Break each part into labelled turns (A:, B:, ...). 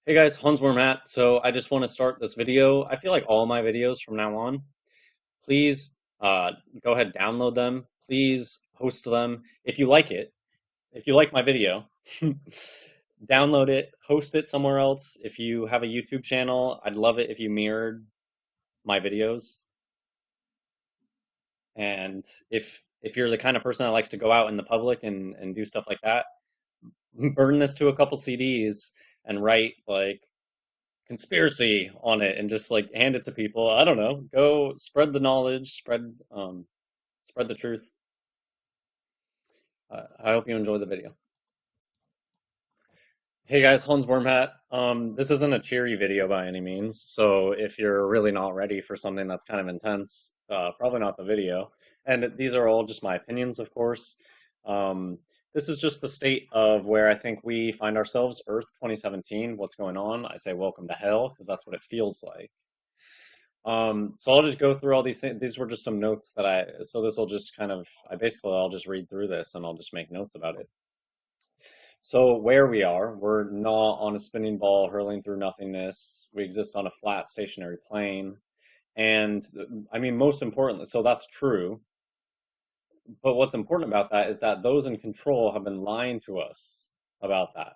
A: Hey guys, Wormhat. So I just want to start this video. I feel like all my videos from now on, please go ahead, download them. Please host them. If you like it, if you like my video, download it, host it somewhere else. If you have a YouTube channel, I'd love it if you mirrored my videos. And if you're the kind of person that likes to go out in the public and do stuff like that, burn this to a couple CDs and write like conspiracy on it and just like hand it to people. I don't know. Go spread the knowledge, spread the truth. I hope you enjoy the video. Hey guys, Hans Wormhat. This isn't a cheery video by any means, so if you're really not ready for something that's kind of intense, probably not the video. And these are all just my opinions, of course. Um, this is just the state of where I think we find ourselves, Earth 2017. What's going on? I say welcome to hell because that's what it feels like. So I'll just go through all these things. These were just some notes that so this will just kind of, I'll just read through this and I'll just make notes about it. So where we are, we're not on a spinning ball hurling through nothingness. We exist on a flat stationary plane. And I mean, most importantly, so that's true. But what's important about that is that those in control have been lying to us about that.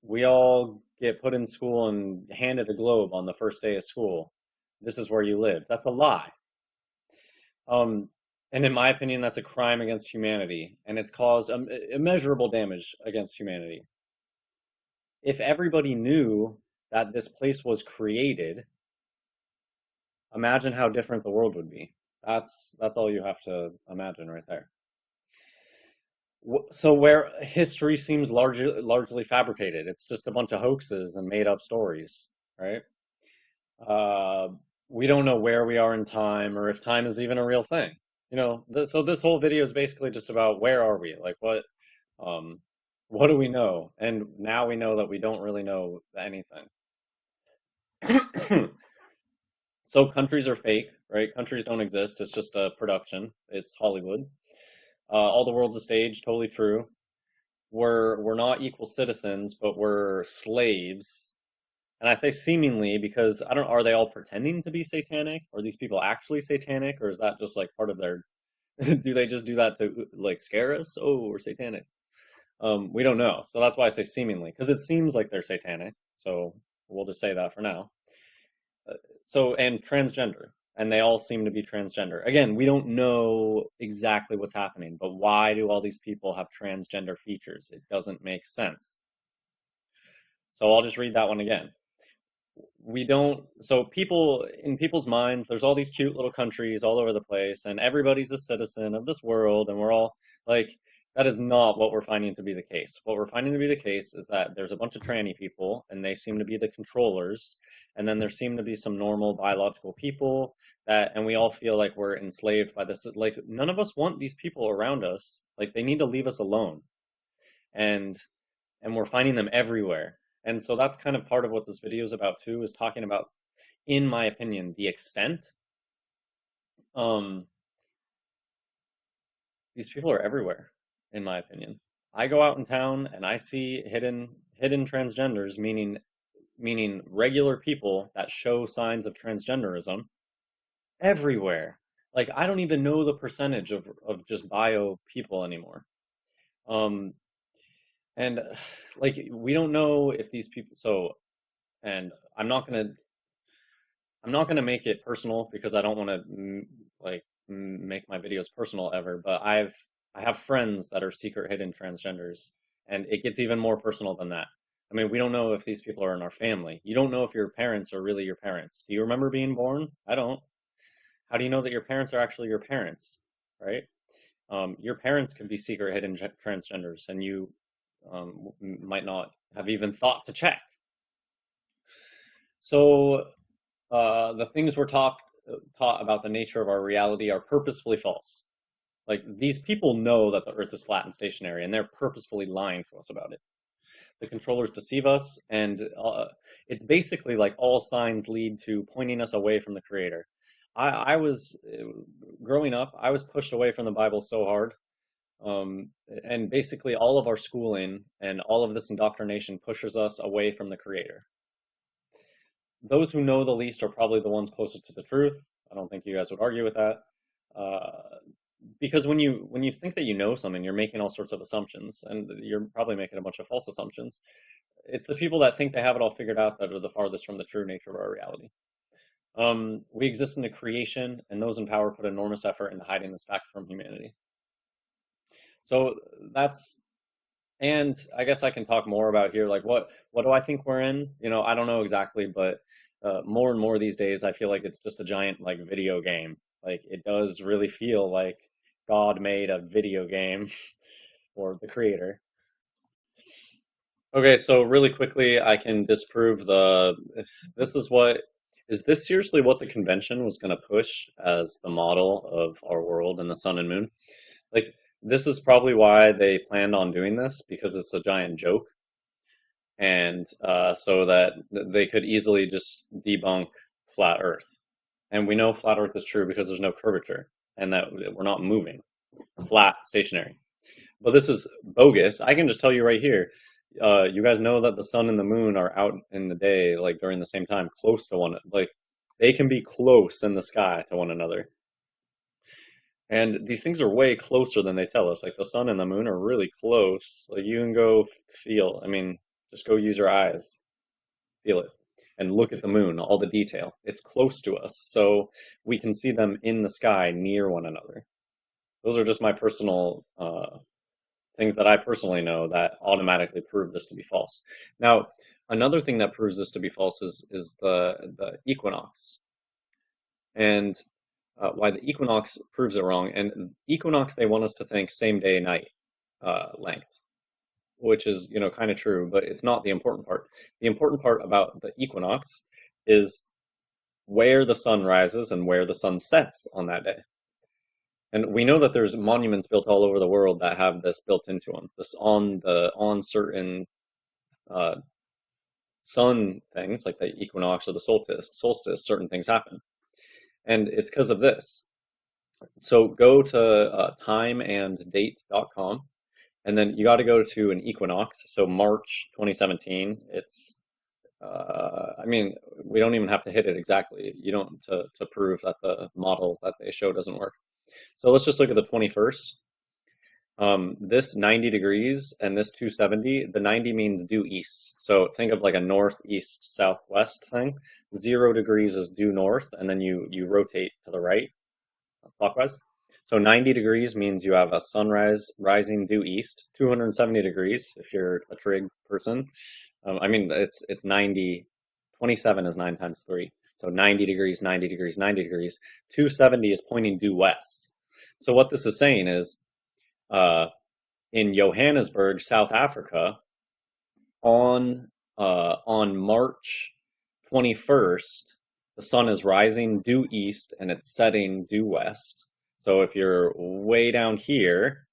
A: We all get put in school and handed a globe on the first day of school. This is where you live. That's a lie. Um, and in my opinion, that's a crime against humanity, and it's caused immeasurable damage against humanity. If everybody knew that this place was created, imagine how different the world would be. That's all you have to imagine right there. So where history seems largely fabricated, it's just a bunch of hoaxes and made up stories, right? Uh, we don't know where we are in time or if time is even a real thing. So this whole video is basically just about where are we? Like um, what do we know? And now we know that we don't really know anything. So countries are fake, right? Countries don't exist. It's just a production. It's Hollywood. All the world's a stage, totally true. We're not equal citizens, but we're slaves. And I say seemingly because I don't, are they all pretending to be satanic? Are these people actually satanic? Or is that just like part of their, do they just do that to like scare us? Oh, we're satanic. We don't know. So that's why I say seemingly, because it seems like they're satanic. So we'll just say that for now. And transgender, and they all seem to be transgender. Again, we don't know exactly what's happening, but why do all these people have transgender features? It doesn't make sense. So I'll just read that one again. We don't, so people, in people's minds, there's all these cute little countries all over the place, and everybody's a citizen of this world, and we're all like, that is not what we're finding to be the case. What we're finding to be the case is that there's a bunch of tranny people, and they seem to be the controllers, and then there seem to be some normal biological people and we all feel like we're enslaved by this. Like, none of us want these people around us. Like, they need to leave us alone. And we're finding them everywhere. And so that's kind of part of what this video is about too, is talking about, in my opinion, the extent. Um, these people are everywhere, in my opinion. I go out in town and I see hidden transgenders, meaning regular people that show signs of transgenderism everywhere. Like I don't even know the percentage of just bio people anymore. Um, and like we don't know if these people and I'm not gonna make it personal because I don't want to make my videos personal ever. But I have friends that are secret hidden transgenders, and it gets even more personal than that. I mean, we don't know if these people are in our family. You don't know if your parents are really your parents. Do you remember being born? I don't. How do you know that your parents are actually your parents, right? Your parents could be secret hidden transgenders, and you might not have even thought to check. So the things we're taught about the nature of our reality are purposefully false. Like these people know that the Earth is flat and stationary, and they're purposefully lying to us about it. The controllers deceive us, and it's basically like all signs lead to pointing us away from the Creator. I was growing up, I was pushed away from the Bible so hard. Um, and basically, all of our schooling and all of this indoctrination pushes us away from the Creator. Those who know the least are probably the ones closest to the truth. I don't think you guys would argue with that. Uh, because when you think that you know something, you're making all sorts of assumptions, and you're probably making a bunch of false assumptions. It's the people that think they have it all figured out that are the farthest from the true nature of our reality. We exist in a creation, and those in power put enormous effort into hiding this fact from humanity. So that's, and I guess I can talk more about here, like what do I think we're in? I don't know exactly, but more and more these days, I feel like it's just a giant like video game. Like it does really feel like God made a video game or the creator. Okay, so really quickly, I can disprove the. If this is what is this seriously what the convention was going to push as the model of our world and the sun and moon? Like, this is probably why they planned on doing this because it's a giant joke, and so that they could easily just debunk flat Earth. And we know flat Earth is true because there's no curvature and that we're not moving, flat, stationary. But this is bogus. I can just tell you right here. You guys know that the sun and the moon are out in the day, like during the same time, close to one. Like they can be close in the sky to one another. And these things are way closer than they tell us. Like the sun and the moon are really close. Like you can go feel. I mean, just go use your eyes, feel it, and look at the moon, all the detail. It's close to us, so we can see them in the sky near one another. Those are just my personal things that I personally know that automatically prove this to be false. Now, another thing that proves this to be false is the equinox, and why the equinox proves it wrong. And equinox, they want us to think same day night length, which is kind of true, but it's not the important part. The important part about the equinox is where the sun rises and where the sun sets on that day. And we know that there's monuments built all over the world that have this built into them. This on certain uh, sun things like the equinox or the solstice, certain things happen, and it's because of this. So go to timeanddate.com, and then you got to go to an equinox. So March 2017. It's I mean, we don't even have to hit it exactly. You don't to prove that the model that they show doesn't work. So let's just look at the 21st. This 90 degrees and this 270, the 90 means due east. So think of like a northeast southwest thing. 0 degrees is due north, and then you rotate to the right clockwise. So 90 degrees means you have a sunrise rising due east. 270 degrees, if you're a trig person. I mean, it's 90. 27 is 9 times 3. So 90 degrees, 90 degrees, 90 degrees. 270 is pointing due west. So what this is saying is, uh, in Johannesburg, South Africa, on March 21st, the sun is rising due east and it's setting due west. So if you're way down here,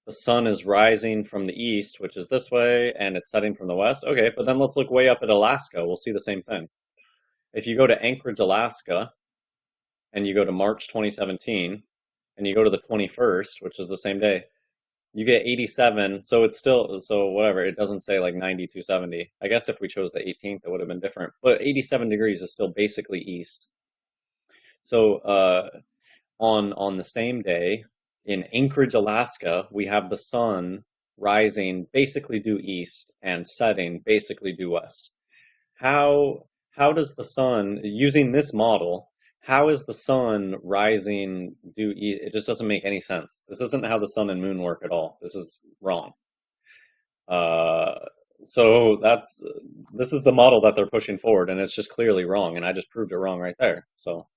A: the sun is rising from the east, which is this way, and it's setting from the west. Okay, but then let's look way up at Alaska. We'll see the same thing. If you go to Anchorage, Alaska, and you go to March 2017, and you go to the 21st, which is the same day, you get 87. So it's still, so whatever, it doesn't say like 90 to 70. I guess if we chose the 18th, it would have been different. But 87 degrees is still basically east. So on the same day in Anchorage, Alaska, we have the sun rising basically due east and setting basically due west. How does the sun, using this model, how is the sun rising due east? It just doesn't make any sense. This isn't how the sun and moon work at all. This is wrong. Uh, so this is the model that they're pushing forward, and it's just clearly wrong, and I just proved it wrong right there. So.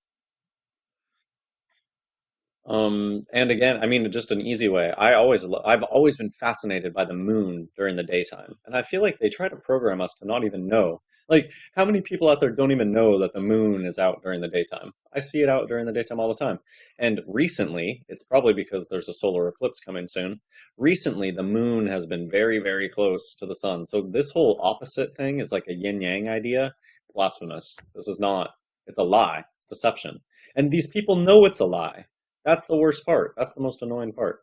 A: And again, I mean, just an easy way. I've always been fascinated by the moon during the daytime, and I feel like they try to program us to not even know. Like, how many people out there don't even know that the moon is out during the daytime? I see it out during the daytime all the time. And recently, it's probably because there's a solar eclipse coming soon. Recently, the moon has been very, very close to the sun. So this whole opposite thing is like a yin yang idea. It's blasphemous. This is not. It's a lie. It's deception. And these people know it's a lie. That's the worst part. That's the most annoying part.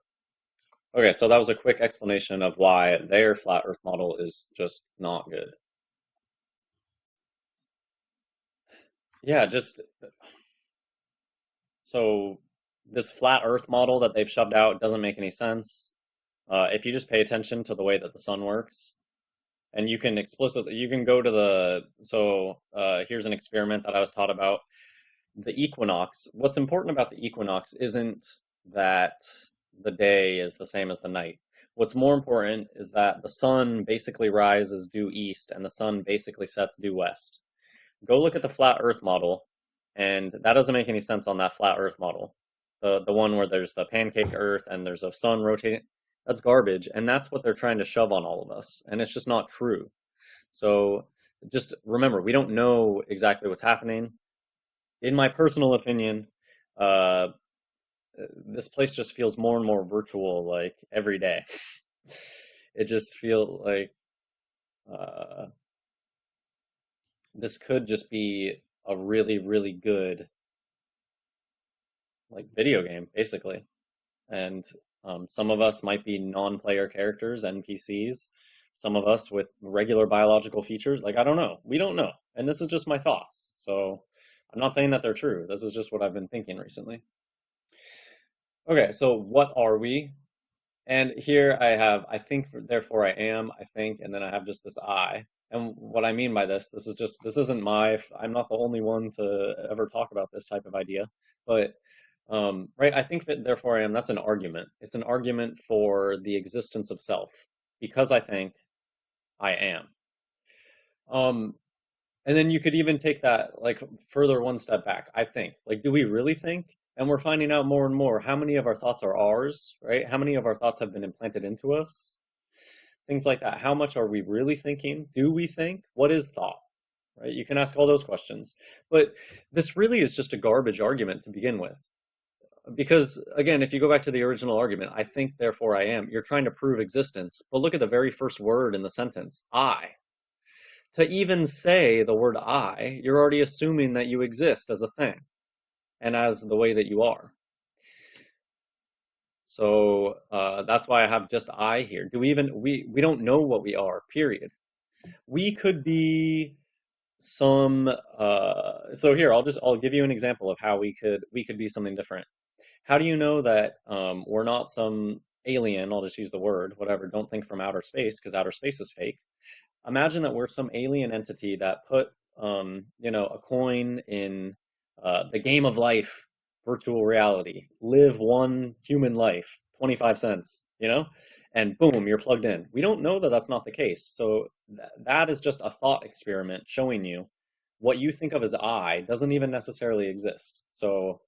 A: Okay, so that was a quick explanation of why their flat Earth model is just not good. Yeah, just so this flat Earth model that they've shoved out doesn't make any sense. If you just pay attention to the way that the sun works, and you can explicitly, you can go to the, so here's an experiment that I was taught about. The equinox, what's important about the equinox isn't that the day is the same as the night. What's more important is that the sun basically rises due east and the sun basically sets due west. Go look at the flat Earth model, and that doesn't make any sense on that flat Earth model. The one where there's the pancake Earth and there's a sun rotating. That's garbage, and that's what they're trying to shove on all of us, and it's just not true. So just remember, we don't know exactly what's happening. In my personal opinion, uh, this place just feels more and more virtual, like every day. It just feels like uh, this could just be a really, really good like video game, basically. And some of us might be non-player characters, NPCs. Some of us with regular biological features. Like, I don't know. We don't know. And this is just my thoughts. So I'm not saying that they're true. This is just what I've been thinking recently. Okay, so what are we? And here I have, I think, therefore I am, I think, and then I have just this I. And what I mean by this is just, this isn't I'm not the only one to ever talk about this type of idea. But, right, I think that therefore I am, that's an argument. It's an argument for the existence of self, because I think I am. Um, and then you could even take that like further one step back. I think, like, do we really think? And we're finding out more and more how many of our thoughts are ours, right? How many of our thoughts have been implanted into us? Things like that. How much are we really thinking? Do we think? What is thought? Right? You can ask all those questions. But this really is just a garbage argument to begin with. Because again, if you go back to the original argument, I think, therefore I am, you're trying to prove existence. But look at the very first word in the sentence, I. To even say the word I, you're already assuming that you exist as a thing and as the way that you are. So that's why I have just I here. Do we even we don't know what we are, period. We could be some so here I'll give you an example of how we could be something different. How do you know that we're not some alien, I'll just use the word, whatever, don't think from outer space because outer space is fake. Imagine that we're some alien entity that put a coin in the game of life virtual reality. Live one human life, 25 cents, and boom, you're plugged in. We don't know that that's not the case. So that is just a thought experiment showing you what you think of as I doesn't even necessarily exist. So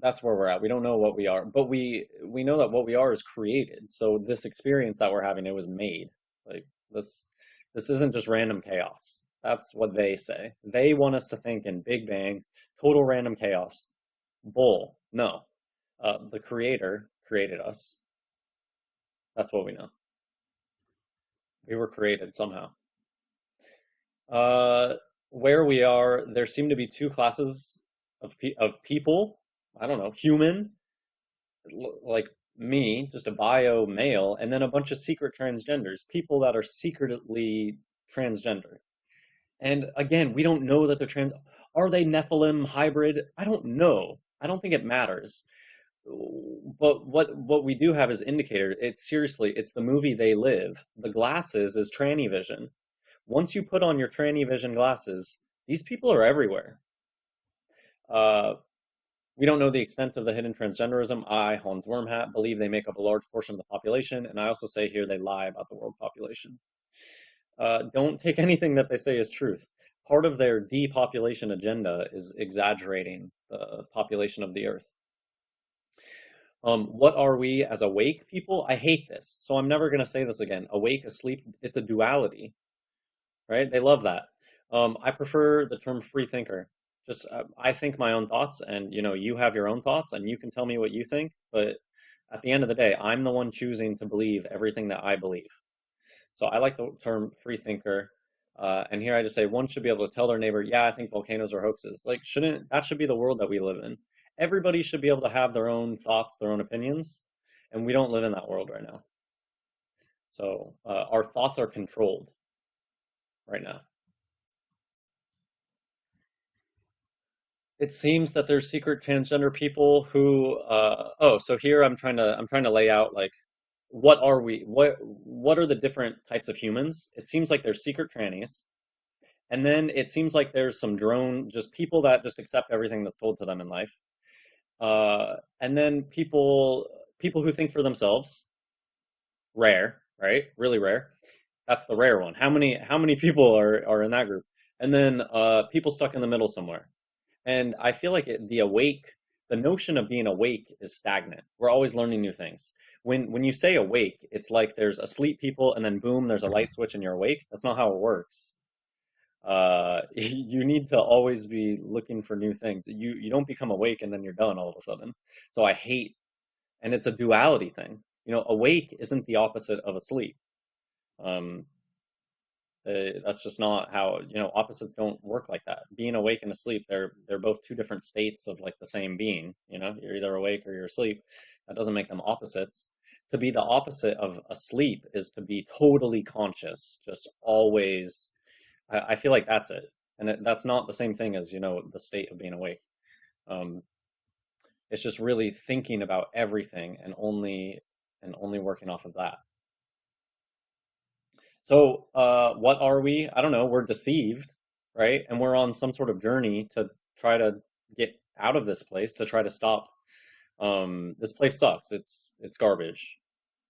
A: that's where we're at. We don't know what we are, but we know that what we are is created. So this experience that we're having, it was made. Like this this isn't just random chaos. That's what they say. They want us to think in Big Bang, total random chaos. Bull. No. The creator created us. That's what we know. We were created somehow. Uh, where we are, there seem to be two classes of people. I don't know, human, like me, just a bio male, and then a bunch of secret transgenders, people that are secretly transgender. And again, we don't know that they're trans. Are they Nephilim hybrid? I don't know. I don't think it matters. But what we do have is indicator. It's seriously, it's the movie They Live. The glasses is tranny vision. Once you put on your tranny vision glasses, these people are everywhere. Uh, we don't know the extent of the hidden transgenderism. I, Hans Wormhat, believe they make up a large portion of the population, and I also say here they lie about the world population. Don't take anything that they say as truth. Part of their depopulation agenda is exaggerating the population of the earth. What are we as awake people? I hate this, so I'm never going to say this again. Awake, asleep, it's a duality, right? They love that. I prefer the term free thinker. Just I think my own thoughts, and you have your own thoughts, and you can tell me what you think. But at the end of the day, I'm the one choosing to believe everything that I believe. So I like the term free thinker. And here I just say one should be able to tell their neighbor, yeah, I think volcanoes are hoaxes. Like, shouldn't that should be the world that we live in? Everybody should be able to have their own thoughts, their own opinions, and we don't live in that world right now. So our thoughts are controlled right now. It seems that there's secret transgender people who oh, so here I'm trying to lay out like what are we what are the different types of humans? It seems like there's secret trannies, and then it seems like there's some drone just people that just accept everything that's told to them in life. And then people who think for themselves, rare, right? Really rare. That's the rare one. How many people are in that group? And then people stuck in the middle somewhere. And I feel like the notion of being awake is stagnant. We're always learning new things. When you say awake, it's like there's asleep people and then boom, there's a light switch and you're awake. That's not how it works. You need to always be looking for new things. You don't become awake and then you're done all of a sudden. So I hate, and it's a duality thing. Awake isn't the opposite of asleep. Um, that's just not how, opposites don't work like that. Being awake and asleep, they're both two different states of like the same being. You're either awake or you're asleep. That doesn't make them opposites. To be the opposite of asleep is to be totally conscious, just always. I feel like that's it, and that's not the same thing as the state of being awake. Um, it's just really thinking about everything and only working off of that. So, what are we? I don't know. We're deceived, right? And we're on some sort of journey to try to get out of this place, to try to stop. This place sucks. It's garbage,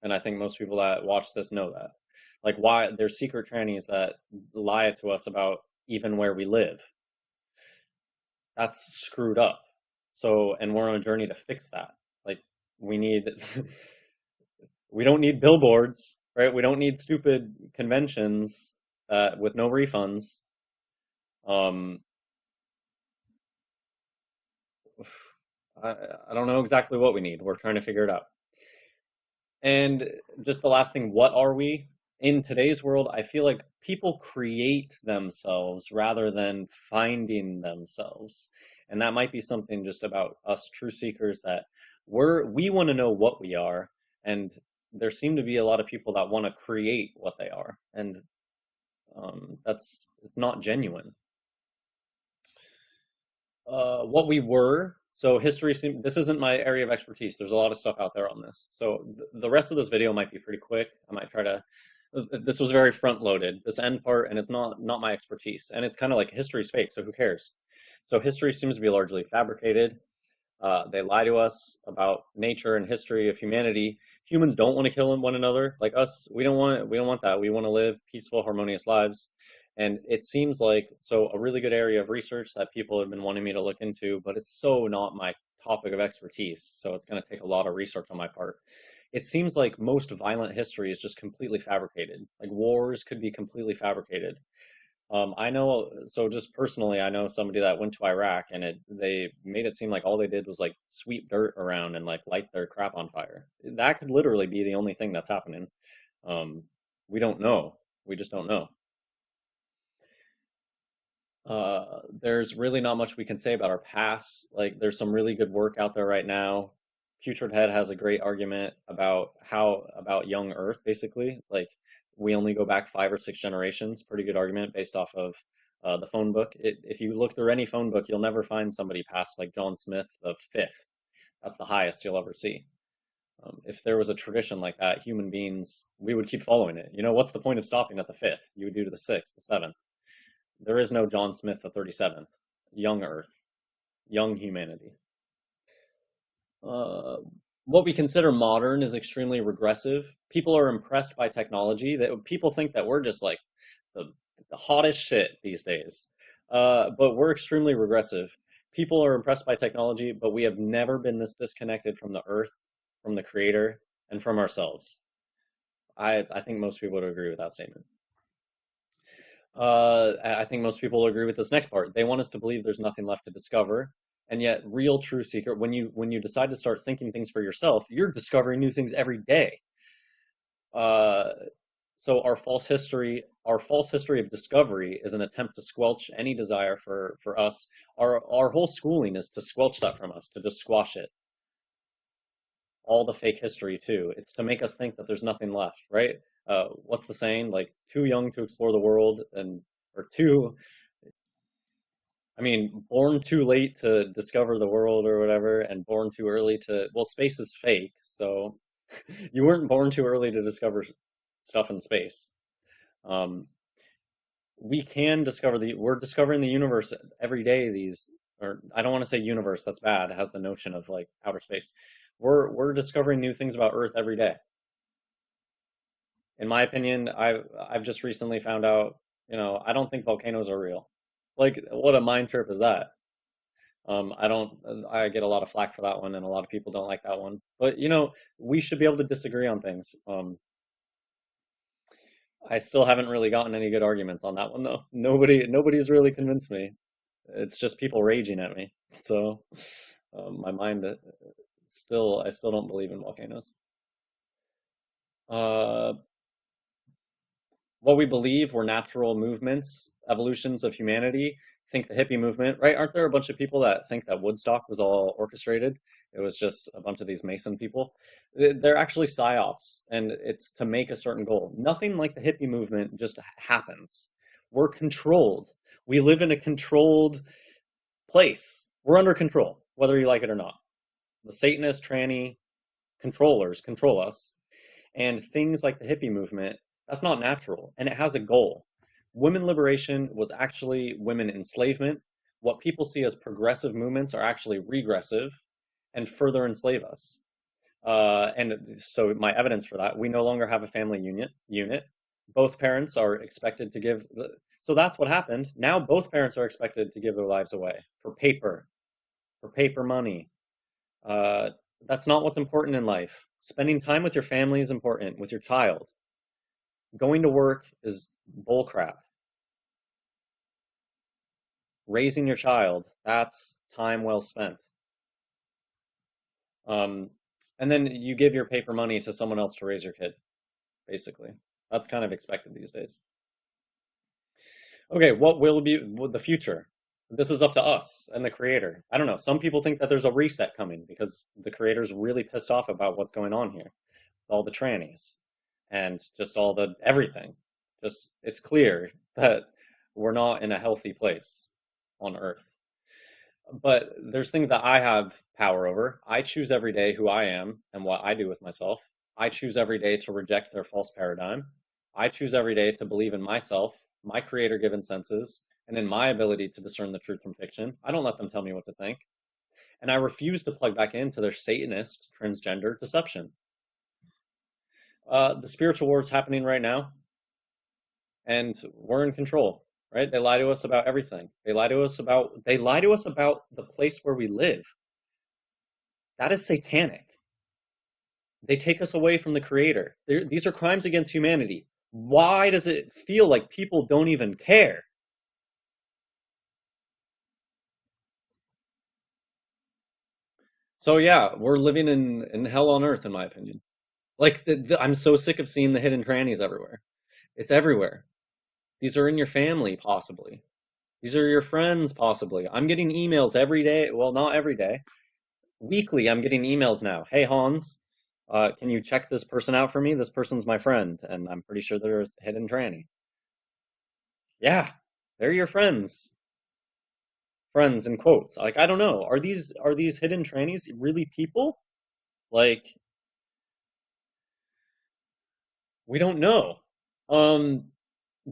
A: and I think most people that watch this know that. Like, why there's secret trannies that lie to us about even where we live. That's screwed up. So, and we're on a journey to fix that. Like, we need we don't need billboards, right? We don't need stupid conventions with no refunds. Um, I, I don't know exactly what we need. We're trying to figure it out. And just the last thing, what are we? In today's world, I feel like people create themselves rather than finding themselves. And that might be something just about us true seekers that we want to know what we are. And there seem to be a lot of people that want to create what they are. And it's not genuine. What we were. So this isn't my area of expertise. There's a lot of stuff out there on this. So the rest of this video might be pretty quick. I might try to, this was very front loaded, this end part, and it's not my expertise. And it's kind of like history's fake, so who cares? So history seems to be largely fabricated. They lie to us about nature and history of humanity. Humans don't want to kill one another like us. We don't want that. We want to live peaceful, harmonious lives. And it seems like a really good area of research that people have been wanting me to look into, but it's so not my topic of expertise. So it's going to take a lot of research on my part. It seems like most violent history is just completely fabricated. Like wars could be completely fabricated. I know, so just personally, I know somebody that went to Iraq and they made it seem like all they did was like sweep dirt around and like light their crap on fire. That could literally be the only thing that's happening. Um, we don't know. We just don't know. There's really not much we can say about our past. Like, there's some really good work out there right now. Putrid Head has a great argument about young Earth, basically. Like, we only go back 5 or 6 generations. Pretty good argument based off of the phone book. If you look through any phone book, you'll never find somebody past like John Smith the fifth. That's the highest you'll ever see. If there was a tradition like that, human beings, we would keep following it. What's the point of stopping at the fifth? You would do to the sixth, the seventh. There is no John Smith the 37th. Young Earth, young humanity. Uh, what we consider modern is extremely regressive. People are impressed by technology. That people think that we're just like the, the hottest shit these days. But we're extremely regressive. People are impressed by technology, but we have never been this disconnected from the earth, from the creator, and from ourselves. I think most people would agree with that statement. I think most people will agree with this next part. They want us to believe there's nothing left to discover, and yet, real true seeker, when you decide to start thinking things for yourself, you're discovering new things every day. Uh, so our false history of discovery is an attempt to squelch any desire for us. Our whole schooling is to squelch that from us, to just squash it. all the fake history too. It's to make us think that there's nothing left, right? What's the saying? Like, too young to explore the world, and or too, I mean, born too late to discover the world or whatever, and born too early to, well, space is fake, so you weren't born too early to discover stuff in space. Um, we can discover we're discovering the universe every day. These, or I don't want to say universe, that's bad. It has the notion of like outer space. We're discovering new things about Earth every day. In my opinion, I've just recently found out, I don't think volcanoes are real. Like, what a mind trip is that? I don't, I get a lot of flack for that one, and a lot of people don't like that one. But, we should be able to disagree on things. I still haven't really gotten any good arguments on that one, though. Nobody's really convinced me. It's just people raging at me. So, my mind I still don't believe in volcanoes. Uh, what we believe were natural movements, evolutions of humanity. Think the hippie movement, right? Aren't there a bunch of people that think that Woodstock was all orchestrated? It was just a bunch of these Mason people. They're actually psyops, and it's to make a certain goal. Nothing like the hippie movement just happens. We're controlled. We live in a controlled place. We're under control, whether you like it or not. The Satanist, tranny controllers control us. And things like the hippie movement, that's not natural, and it has a goal. Women liberation was actually women enslavement. What people see as progressive movements are actually regressive and further enslave us. And so my evidence for that, we no longer have a family unit. Both parents are expected to give, so that's what happened. Now both parents are expected to give their lives away for paper money. Uh, that's not what's important in life. Spending time with your family is important, with your child. Going to work is bullcrap. Raising your child, that's time well spent. Um, and then you give your paper money to someone else to raise your kid, basically. That's kind of expected these days. Okay, what will be the future? This is up to us and the creator. I don't know. Some people think that there's a reset coming because the creator's really pissed off about what's going on here. All the trannies and just all the everything. Just it's clear that we're not in a healthy place on Earth. But there's things that I have power over. I choose every day who I am and what I do with myself. I choose every day to reject their false paradigm. I choose every day to believe in myself, my creator given senses, and in my ability to discern the truth from fiction. I don't let them tell me what to think. And I refuse to plug back into their Satanist transgender deception. The spiritual war is happening right now, and we're in control, right? They lie to us about everything. They lie to us about the place where we live. That is satanic. They take us away from the creator. These are crimes against humanity. Why does it feel like people don't even care? So yeah, we're living in hell on earth, in my opinion. Like I'm so sick of seeing the hidden trannies everywhere. It's everywhere. These are in your family, possibly. These are your friends, possibly. I'm getting emails every day. Well, not every day. Weekly, I'm getting emails now. Hey, Hans, can you check this person out for me? This person's my friend, and I'm pretty sure they're a hidden tranny. Yeah, they're your friends. Friends in quotes. Like, I don't know. Are these hidden trannies really people? Like, we don't know. Um,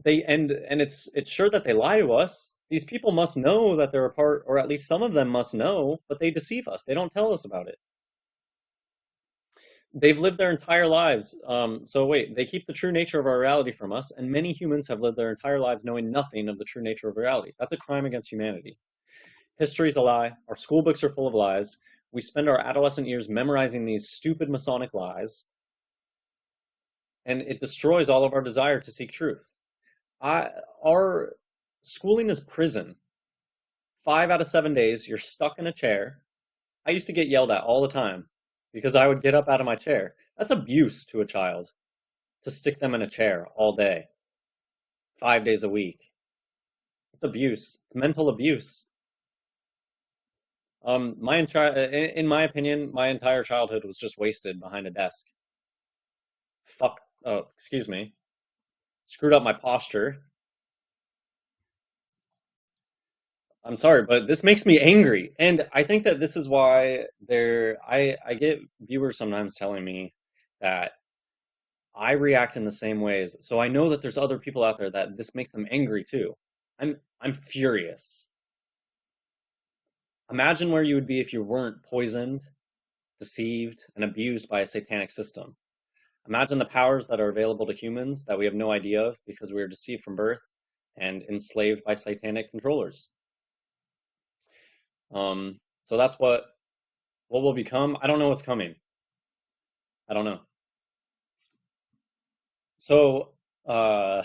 A: and it's sure that they lie to us. These people must know that they're a part, or at least some of them must know, but they deceive us. They don't tell us about it. They've lived their entire lives. So wait, they keep the true nature of our reality from us, and many humans have lived their entire lives knowing nothing of the true nature of reality. That's a crime against humanity. History's a lie. Our school books are full of lies. We spend our adolescent years memorizing these stupid Masonic lies, and it destroys all of our desire to seek truth. Our schooling is prison. 5 out of 7 days, you're stuck in a chair. I used to get yelled at all the time because I would get up out of my chair. That's abuse to a child to stick them in a chair all day, 5 days a week. It's abuse. It's mental abuse. In my opinion, my entire childhood was just wasted behind a desk. Fuck. Oh, excuse me. Screwed up my posture. I'm sorry, but this makes me angry. And I think that this is why I get viewers sometimes telling me that I react in the same ways. So I know that there's other people out there that this makes them angry too. I'm furious. Imagine where you would be if you weren't poisoned, deceived, and abused by a satanic system. Imagine the powers that are available to humans that we have no idea of because we are deceived from birth and enslaved by satanic controllers. So that's what will become. I don't know what's coming. I don't know. So I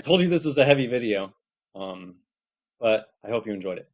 A: told you this was a heavy video, but I hope you enjoyed it.